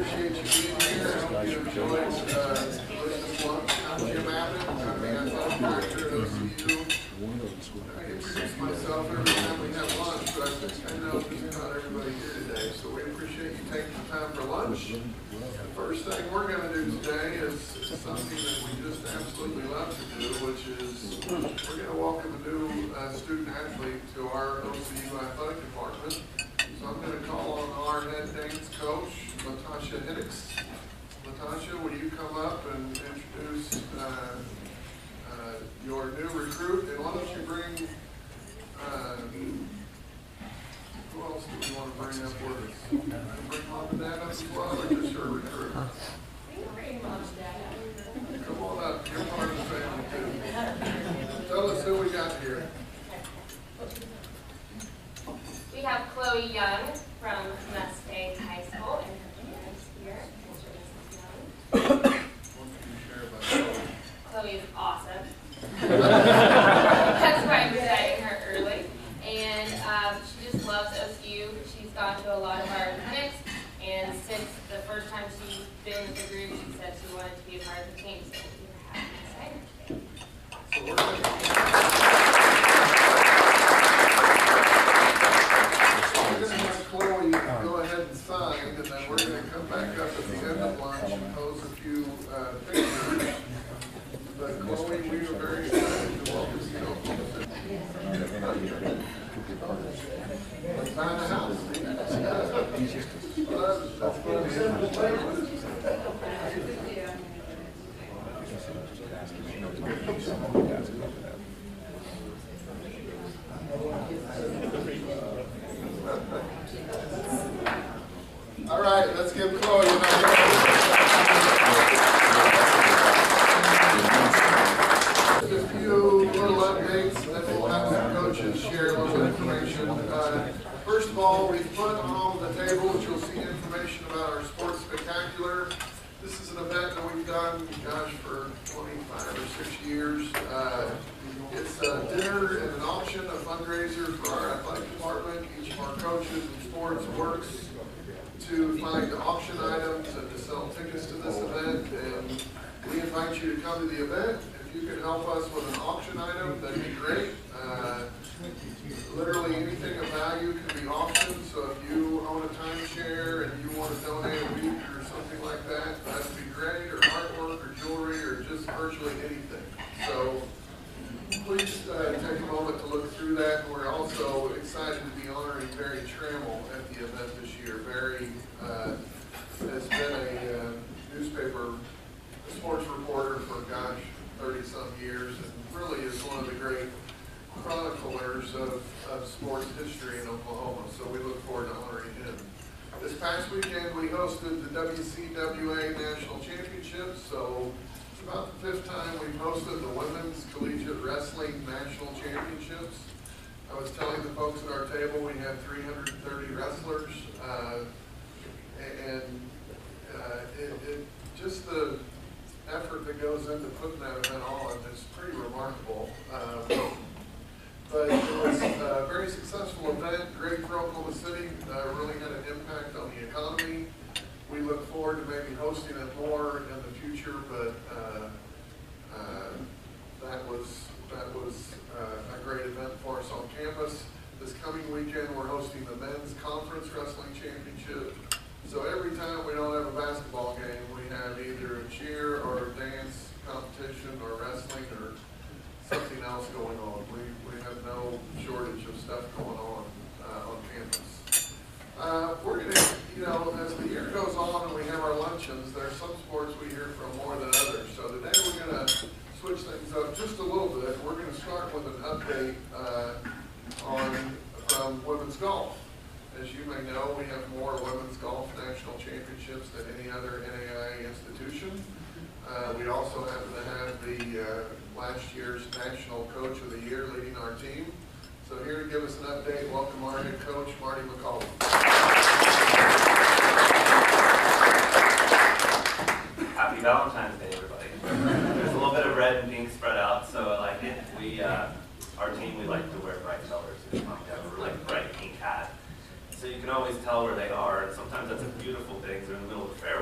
Appreciate you being here. I hope you enjoyed listening lunch. I'm Jim Abbott. I'm the athletic director at OCU. I introduce myself every time we have lunch, but I know there's not everybody here today, so we appreciate you taking the time for lunch. The first thing we're going to do today is something that we just absolutely love to do, which is we're going to welcome a new student athlete to our OCU athletic department. So I'm going to call on our head dance coach, Tasha Hinex. Tasha, will you come up and introduce your new recruit? And why don't you bring, who else do we want to bring up with us? Bring mom and dad up as well, or just your recruit? Come on up, you're part of the family too. Tell us who we got here. We have Chloe Young from Mustang High School, and her parents here, Mr. and Mrs. Young. What can you share about Chloe? Chloe is awesome. That's why I'm exciting her early. And she just loves OCU. She's gone to a lot of our clinics, and since the first time she's been with the group, she said she wanted to be a part of the team, so we're happy to sign her today. So we're going to have Chloe go ahead and sign, and then we're going to come back up at the end of lunch and pose a few pictures. But Chloe, we are very excited to welcome you to Oklahoma City. Let's find the house. All right, let's give Chloe a nice round. Just a few little updates, and then we'll have some coaches share a little information. First of all, we've put on the table, which you'll see information about our sports spectacular. This is an event that we've done, gosh, for 25 or 6 years. It's a dinner and an auction, a fundraiser for our athletic department. Each of our coaches in sports works to find auction items and to sell tickets to this event. And we invite you to come to the event. If you can help us with an auction item, that'd be great. Literally anything of value can be auctioned. So if you own a timeshare and you want to donate a week or something like that, that'd be great. Or artwork or jewelry or just virtually anything. So please take a moment to look through that. We're also excited to be honoring Barry Trammell at the event this year. Barry has been a newspaper sports reporter for, gosh, 30-some years, and really is one of the great chroniclers of sports history in Oklahoma. So we look forward to honoring him. This past weekend, we hosted the WCWA National Championships. So it's about the 5th time we've hosted the Women's Collegiate Wrestling National Championships. I was telling the folks at our table we had 330 wrestlers, just the effort that goes into putting that event on is pretty remarkable. But it was a very successful event, great for Oklahoma City, really had an impact on the economy. We look forward to maybe hosting it more in the future, but that was a great event for us on campus. This coming weekend, we're hosting the Men's Conference Wrestling Championship. So every time we don't have a basketball game, we have either a cheer or a dance competition or wrestling or something else going on. We have no shortage of stuff going on campus. We're going to, as the year goes on and we have our luncheons, there are some sports we hear from more than others. So today we're going to switch things up just a little bit. We're going to start with an update from women's golf. As you may know, we have more women's golf national championships than any other NAIA institution. We also happen to have the last year's National Coach of the Year leading our team. So here to give us an update, welcome our head coach, Marty McCauley. Happy Valentine's Day, everybody. There's a little bit of red and pink spread out, so I like it. Our team, we like to wear bright colors. We have a really bright pink hat. So you can always tell where they are, and sometimes that's a beautiful thing. They're in the middle of the fairway.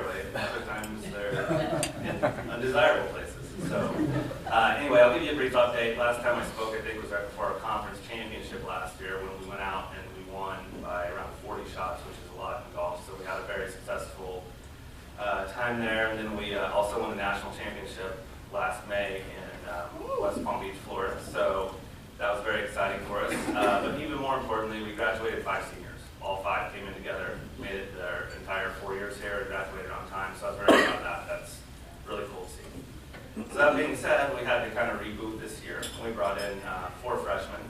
give you a brief update. Last time I spoke, I think it was right before our conference championship last year when we went out and we won by around 40 shots, which is a lot in golf. So we had a very successful time there. And then we also won the national championship last May in West Palm Beach, Florida. So that was very exciting for us. But even more importantly, we graduated 5 seniors. All 5 came in together, made it their entire 4 years here, and graduated on time. So I was very proud of that. That's really cool to see. So that being said, we had to kind of reboot this year. We brought in 4 freshmen.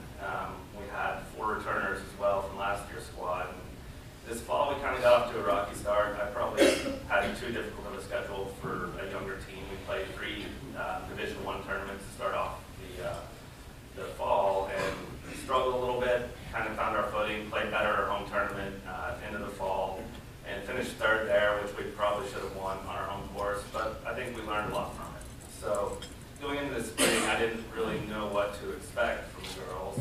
We had 4 returners as well from last year's squad. And this fall, we kind of got off to a rocky start. I probably had too difficult of a schedule for a younger team. We played 3 Division I tournaments to start off the fall and struggled a little bit, kind of found our footing, played better our home tournament at the end of the fall, and finished 3rd there, which we probably should have won on our home course, but I think we learned a lot from it. So going into the spring, I didn't really know what to expect from the girls,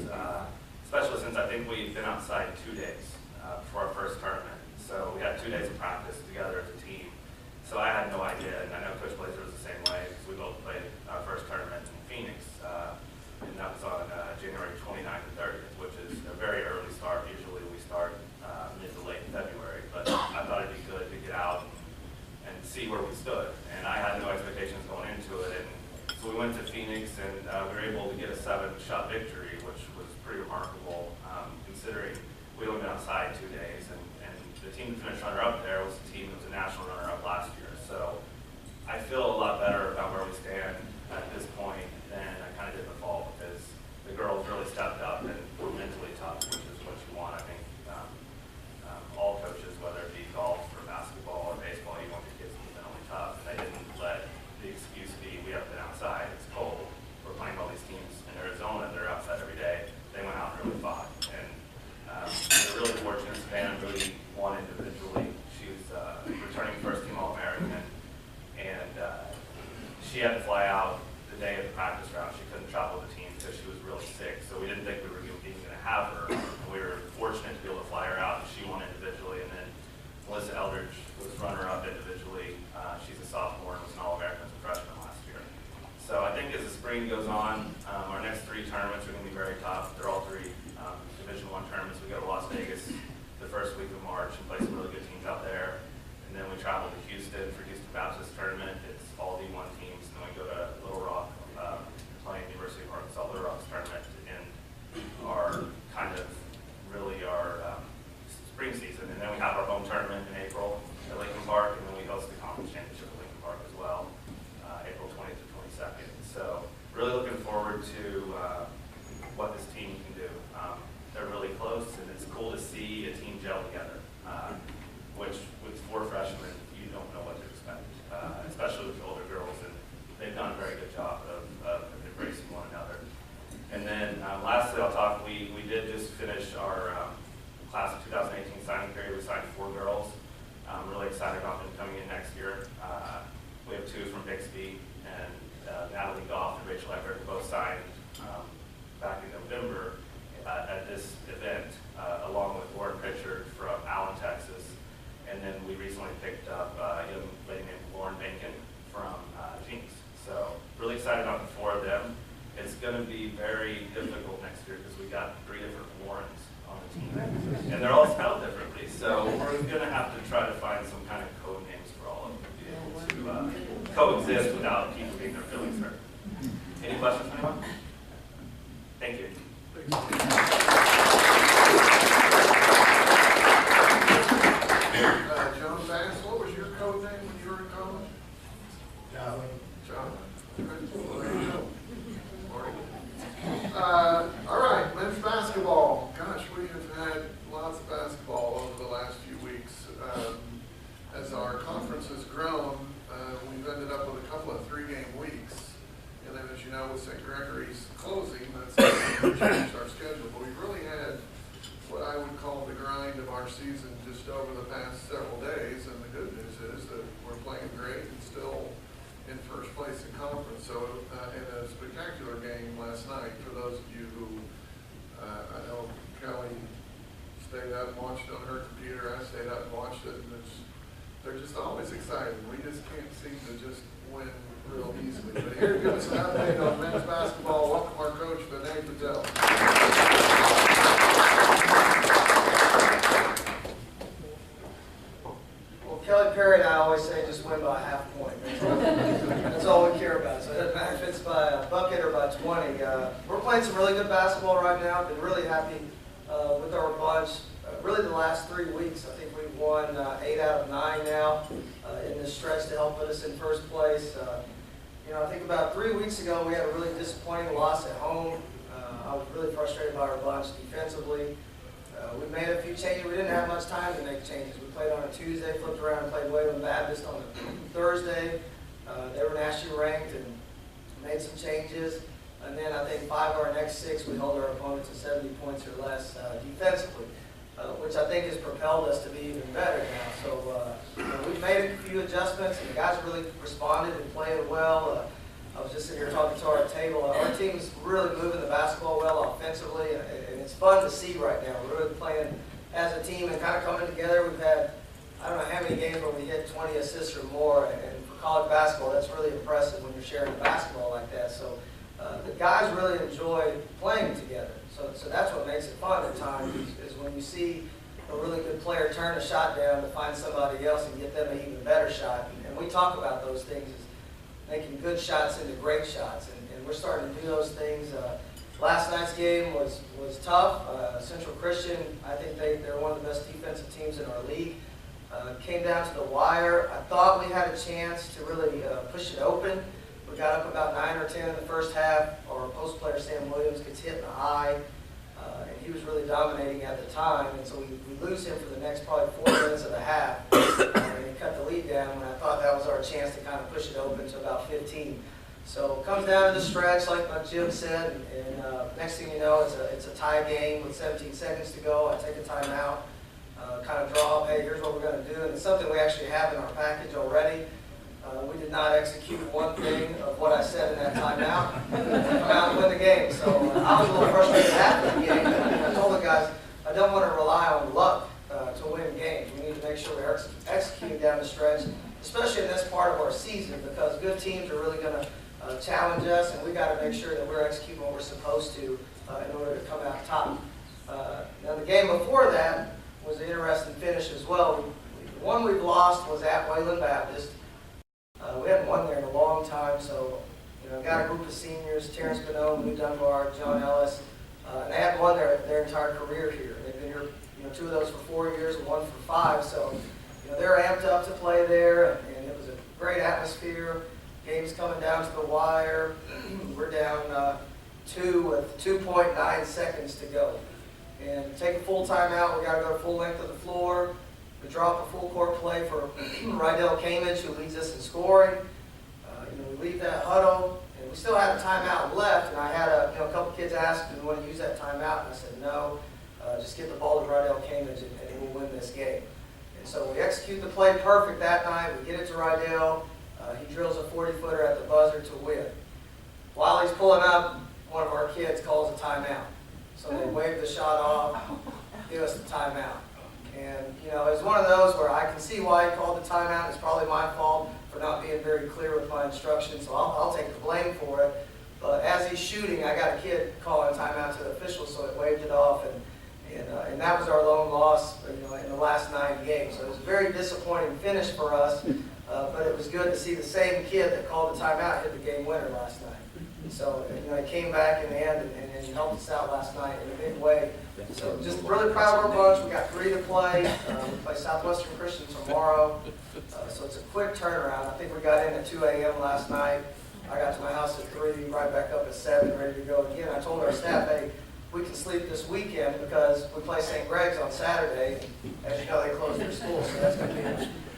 especially since I think we'd been outside 2 days for our first tournament. So we had 2 days of practice together as a team. So I had no idea, and I know Coach Blazer was the same way, because we both played our first tournament in Phoenix, and that was on January 29th and 30th, which is a very early start. Usually we start mid to late February, but I thought it'd be good to get out and see where we stood. And I had no expectations going into it, and so we went to Phoenix, and we were able to get a 7-shot victory, which was pretty remarkable, considering we only been outside 2 days, and the team that finished runner-up there was the team that was a national runner-up last year. So I feel a lot better about where we stand at this point than I kind of did in the fall, because the girls really stepped up and were mentally tough, which is what you want. I think all coaches, whether it be golf or basketball or baseball, you want your kids to be mentally tough, and they didn't let the excuse be, we haven't been outside, it's cold. We're playing all these teams in Arizona, they're outside every day. They went out and really fought. And we're really fortunate. Savannah really won individually. She was returning first-team All-American, and she had to fly out the day of the practice round. She couldn't travel with the team because she was really sick, so we didn't think we were even going to have her. We were fortunate to be able to fly her out, and she won individually, and then Melissa Eldridge was runner-up individually. She's a sophomore and was an All-American as a freshman last year. So I think as the spring goes on, our next 3 tournaments are going to be very tough. They're all 3 Division I tournaments. We go to Las Vegas the first week of March and play some really good teams out there. And then we travel to Houston for Houston Baptist tournament. It's all D1 teams. And then we go to Little Rock, playing University of Arkansas Little Rock's tournament to end our kind of really our spring season. And then we have our home tournament in April at Lincoln Park, and then we host the conference championship at Lincoln Park as well, April 20th to 22nd. So really looking forward to what this team can do. They're really close, and it's cool to see a team gel together, which with 4 freshmen, you don't know what to expect, especially with the older girls, and they've done a very good job of embracing one another. And then lastly, I'll talk, we did just finish our class of 2018 signing period. We signed 4 girls. I'm really excited about them coming in next year. We have 2 from Bixby, and Natalie Goff and Rachel Eckert both signed back in November at this event, along with Lauren Pritchard from Allen, Texas. And then we recently picked up a young lady named Lauren Bacon from Jinx. So really excited about the 4 of them. It's going to be very difficult next year because we got 3 different Warrens on the team. And they're all spelled differently. So we're going to have to try to find some kind of code names for all of them to be able to coexist without people getting their feelings hurt. Any questions from anyone? Thank you. John Bass, what was your code name when you were in college? John. All right, men's basketball. Gosh, we have had lots of basketball over the last few weeks. As our conference has grown, we've ended up with a couple of 3-game weeks. And then, as you know, with St. Gregory's closing, that's changed our schedule. But we've really had what I would call the grind of our season just over the past several days. And the good news is that we're playing great and still in first place in conference. So in a spectacular game last night, for those of you who, I know Kelly stayed up and watched it on her computer, I stayed up and watched it, and they're just always exciting. We just can't seem to just win real easily. But here to give us an update on men's basketball, welcome our coach, Vinay Patel. Well, Kelly Perry and I always say just win by a half point. That's all we care about. So it doesn't matter if it's by a bucket or by 20. We're playing some really good basketball right now. Been really happy with our bunch. Really the last 3 weeks, I think we've won 8 out of 9 now in this stretch to help put us in first place. I think about 3 weeks ago we had a really disappointing loss at home. I was really frustrated by our bunch defensively. We made a few changes. We didn't have much time to make changes. We played on a Tuesday, flipped around and played Wayland Baptist on a Thursday. They were nationally ranked and made some changes. And then I think 5 of our next 6, we held our opponents to 70 points or less defensively, which I think has propelled us to be even better now. So we've made a few adjustments, and the guys really responded and played well. I was just sitting here talking to our table. Our team's really moving the basketball well offensively, and it's fun to see right now. We're really playing as a team and kind of coming together. We've had, I don't know how many games where we hit 20 assists or more, and for college basketball, that's really impressive when you're sharing the basketball like that. So the guys really enjoy playing together. So that's what makes it fun at times, is when you see a really good player turn a shot down to find somebody else and get them an even better shot. And we talk about those things as making good shots into great shots, and we're starting to do those things. Last night's game was tough. Central Christian, I think they're one of the best defensive teams in our league. Came down to the wire. I thought we had a chance to really push it open. We got up about 9 or 10 in the first half. Our post player, Sam Williams, gets hit in the eye, and he was really dominating at the time. And so we lose him for the next probably 4 minutes of the half, and he cut the lead down. And I thought that was our chance to kind of push it open to about 15. So it comes down to the stretch, like Jim said, and next thing you know, it's a tie game with 17 seconds to go. I take a timeout, kind of draw up, hey, here's what we're going to do. And it's something we actually have in our package already. We did not execute one thing of what I said in that timeout. Come out and win the game. So I was a little frustrated after the game. I told the guys, I don't want to rely on luck to win games. We need to make sure we're executing down the stretch, especially in this part of our season, because good teams are really going to challenge us, and we got to make sure that we're executing what we're supposed to in order to come out top. Now the game before that was an interesting finish as well. The one we've lost was at Wayland Baptist. We hadn't won there in a long time, so got a group of seniors, Terrence Bonneau, Lou Dunbar, John Ellis, and they hadn't won their entire career here. They've been here, 2 of those for 4 years and 1 for 5, so they're amped up to play there, and it was a great atmosphere. Game's coming down to the wire. We're down 2 with 2.9 seconds to go, and take a full timeout. We got to go to full length of the floor. We drop a full court play for Rydell Kamich, who leads us in scoring. We leave that huddle, and we still had a timeout left. And I had a couple kids ask, "Do we want to use that timeout?" And I said, "No, just get the ball to Rydell Kamich, and we'll win this game." And so we execute the play perfect that night. We get it to Rydell. He drills a 40-footer at the buzzer to win. While he's pulling up, one of our kids calls a timeout. So they wave the shot off, give us the timeout. And, it's one of those where I can see why he called the timeout. It's probably my fault for not being very clear with my instructions, so I'll take the blame for it. But as he's shooting, I got a kid calling a timeout to the officials, so it waved it off, and that was our lone loss, in the last 9 games. So it was a very disappointing finish for us, but it was good to see the same kid that called the timeout hit the game winner last night. So, he came back in the end and he helped us out last night in a big way. So just really proud of our bunch. We got 3 to play. We play Southwestern Christian tomorrow. So it's a quick turnaround. I think we got in at 2 a.m. last night. I got to my house at 3, right back up at 7, ready to go again. I told our staff, hey, we can sleep this weekend because we play St. Greg's on Saturday. As you know, they close their school, so that's going to be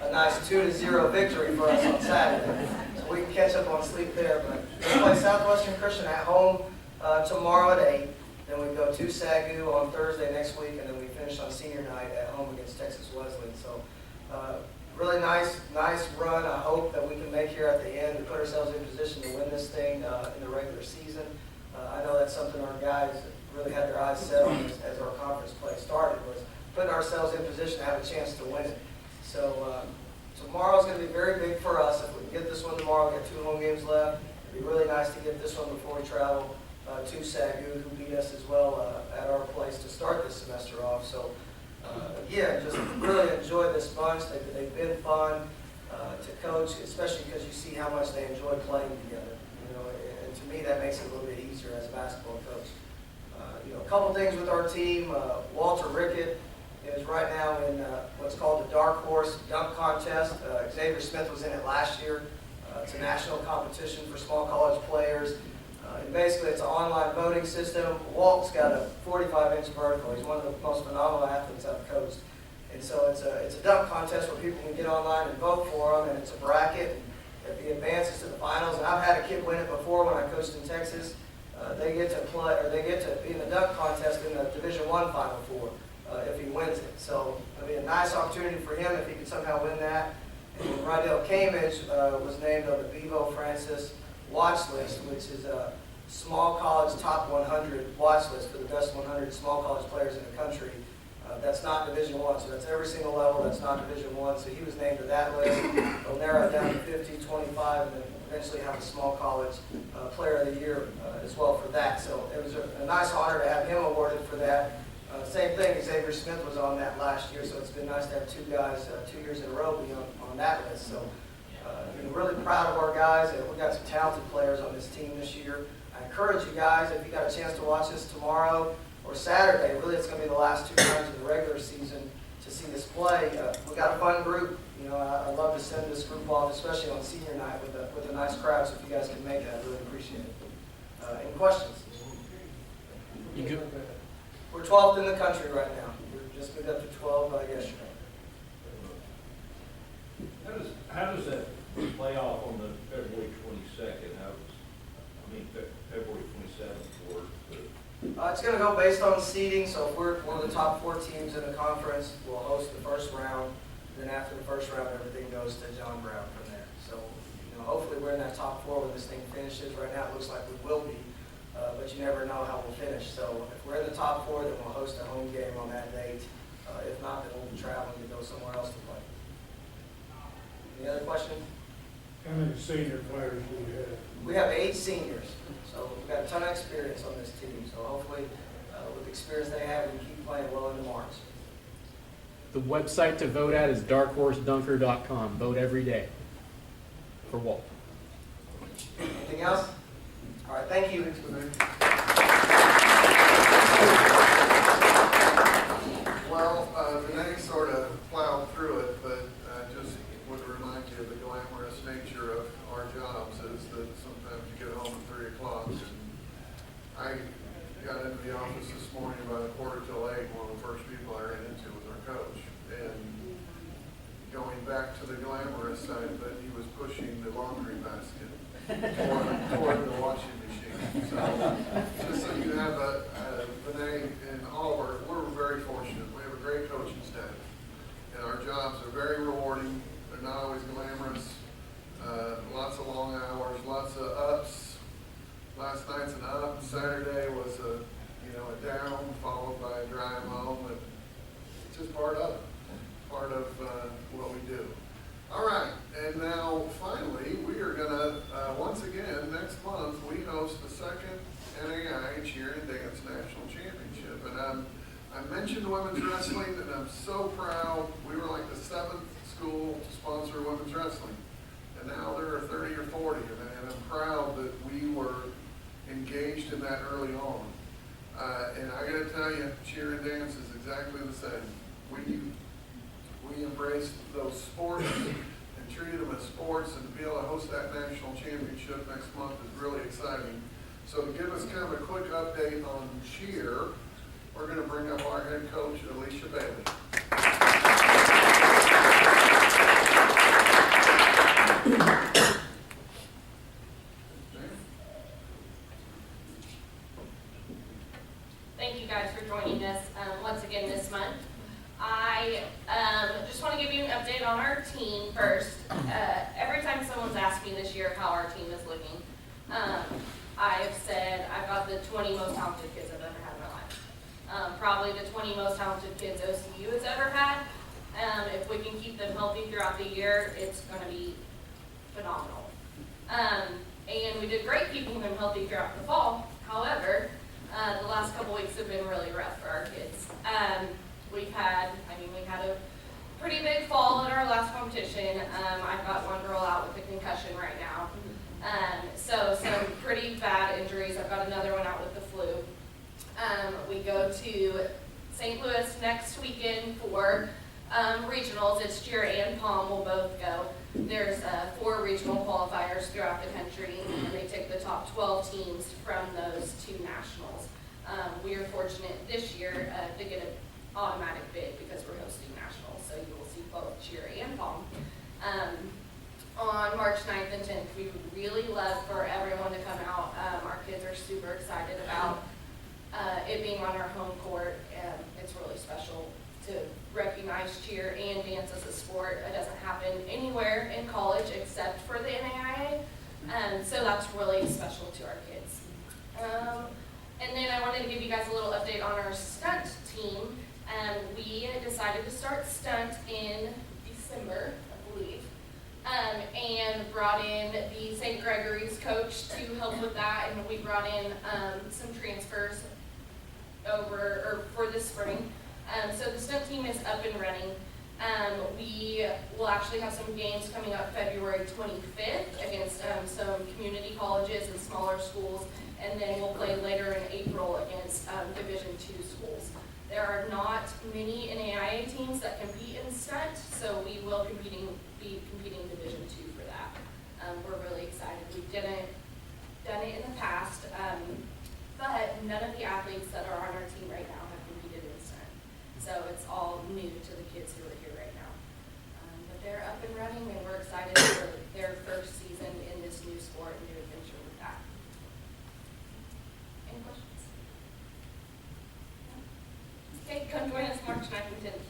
a nice 2-0 victory for us on Saturday. So we can catch up on sleep there. But we play Southwestern Christian at home tomorrow at 8. Then we go to Sagu on Thursday next week, and then we finish on senior night at home against Texas Wesleyan. So really nice run. I hope that we can make here at the end to put ourselves in position to win this thing in the regular season. I know that's something our guys really had their eyes set on as our conference play started, was putting ourselves in position to have a chance to win it. So tomorrow's going to be very big for us. If we get this one tomorrow. We got 2 home games left. It'd be really nice to get this one before we travel to SAGU, who beat us as well at our place to start this semester off. So again, just really enjoy this bunch. They've been fun to coach, especially because you see how much they enjoy playing together. You know, and to me, that makes it a little bit easier as a basketball coach. You know, a couple things with our team. Walter Rickett is right now in what's called the Dark Horse Dunk Contest. Xavier Smith was in it last year. It's a national competition for small college players. And basically, it's an online voting system. Walt's got a 45-inch vertical. He's one of the most phenomenal athletes I've coached. And so it's a dunk contest where people can get online and vote for them, and it's a bracket. And if he advances to the finals, and I've had a kid win it before when I coached in Texas, they get to play, or they get to be in the dunk contest in the Division I Final Four if he wins it. So it'll be a nice opportunity for him if he can somehow win that. And then Rydell Kamage was named on the Bevo Francis watch list, which is a small college top 100 watch list for the best 100 small college players in the country. That's not Division I, so that's every single level that's not Division I. So he was named to that list. They'll narrow it down to 50, 25, and then eventually have a small college player of the year as well for that. So it was a nice honor to have him awarded for that. Same thing, Xavier Smith was on that last year, so it's been nice to have 2 guys 2 years in a row be on that list. So I'm really proud of our guys. We've got some talented players on this team this year. I encourage you guys, if you got a chance to watch this tomorrow or Saturday, really it's going to be the last 2 times of the regular season to see this play. We got a fun group. You know, I'd love to send this group off, especially on senior night with a nice crowd. So if you guys can make it, I'd really appreciate it. Any questions? You good? We're 12th in the country right now. We just moved up to 12 yesterday. How does that play off on the February 22nd? February 27th work? It's going to go based on seeding. So if we're one of the top 4 teams in the conference, we'll host the first round. Then after the first round, everything goes to John Brown from there. So, you know, hopefully we're in that top 4 when this thing finishes. Right now, it looks like we will be, but you never know how we'll finish. So if we're in the top 4, then we'll host a home game on that date. If not, then we'll be traveling to go somewhere else to play. Any other questions? How many senior players do you have? We have 8 seniors, so we've got a ton of experience on this team. So hopefully, with the experience they have, we can keep playing well into March. The website to vote at is darkhorsedunker.com. Vote every day for Walt. Anything else? All right, thank you. Well, Vinay sort of plowed through it, but I just would remind you of the glamorous nature of our jobs is that sometimes you get home at 3 o'clock. And I got into the office this morning about 8:15. One of the first people I ran into was our coach. And going back to the glamorous side of it, he was pushing the laundry basket toward the washing machine. So just so you have Vinay and all of we're very fortunate. We have a great coaching staff. And our jobs are very rewarding. They're not always glamorous. Lots of long hours, lots of ups. Last night's an up. Saturday was a down followed by a drive home. And it's just part of what we do. All right, and now finally we are gonna once again next month we host the second NAI Cheer and Dance National Championship, and I mentioned women's wrestling, and I'm so proud. We were like the 7th school to sponsor women's wrestling, and now there are 30 or 40, and I'm proud that we were engaged in that early on. And I got to tell you, cheer and dance is exactly the same. We embraced those sports and treated them as sports, and to be able to host that national championship next month is really exciting. So to give us kind of a quick update on cheer, we're going to bring up our head coach, Alicia Bailey. Thank you guys for joining us once again this month. I just want to give you an update on our team first. Every time someone's asked me this year how our team is looking, I've said I've got the 20 most talented kids I've ever had in my life. Probably the 20 most talented kids OCU has ever had. If we can keep them healthy throughout the year, it's going to be phenomenal. And we did great keeping them healthy throughout the fall. However, the last couple weeks have been really rough for our kids. We had a pretty big fall in our last competition. I've got one girl out with a concussion right now. So some pretty bad injuries. I've got another one out with the flu. We go to St. Louis next weekend for regionals. It's Cheer and Palm will both go. There's 4 regional qualifiers throughout the country, and they take the top 12 teams from those 2 nationals. We are fortunate this year to get an automatic bid because we're hosting nationals, so you will see both Cheer and Palm. On March 9th and 10th, we would really love for everyone to come out. Our kids are super excited about it being on our home court, and it's really special to recognize cheer and dance as a sport. It doesn't happen anywhere in college except for the NAIA, so that's really special to our kids. And then I wanted to give you guys a little update on our stunt team. We decided to start stunt in December, I believe, and brought in the St. Gregory's coach to help with that, and we brought in some transfers for this spring. So the stunt team is up and running. We will actually have some games coming up February 25th against some community colleges and smaller schools, and then we'll play later in April against Division II schools. There are not many NAIA teams that compete in stunt, so we will be competing Division II for that. We're really excited. We've done it in the past, but none of the athletes that are on our team right now have competed in stunt. So it's all new to the kids who are here right now. But they're up and running, and we're excited for their first season in this new sport and new adventure with that. Any questions? Okay, come join us March 9th and 10th.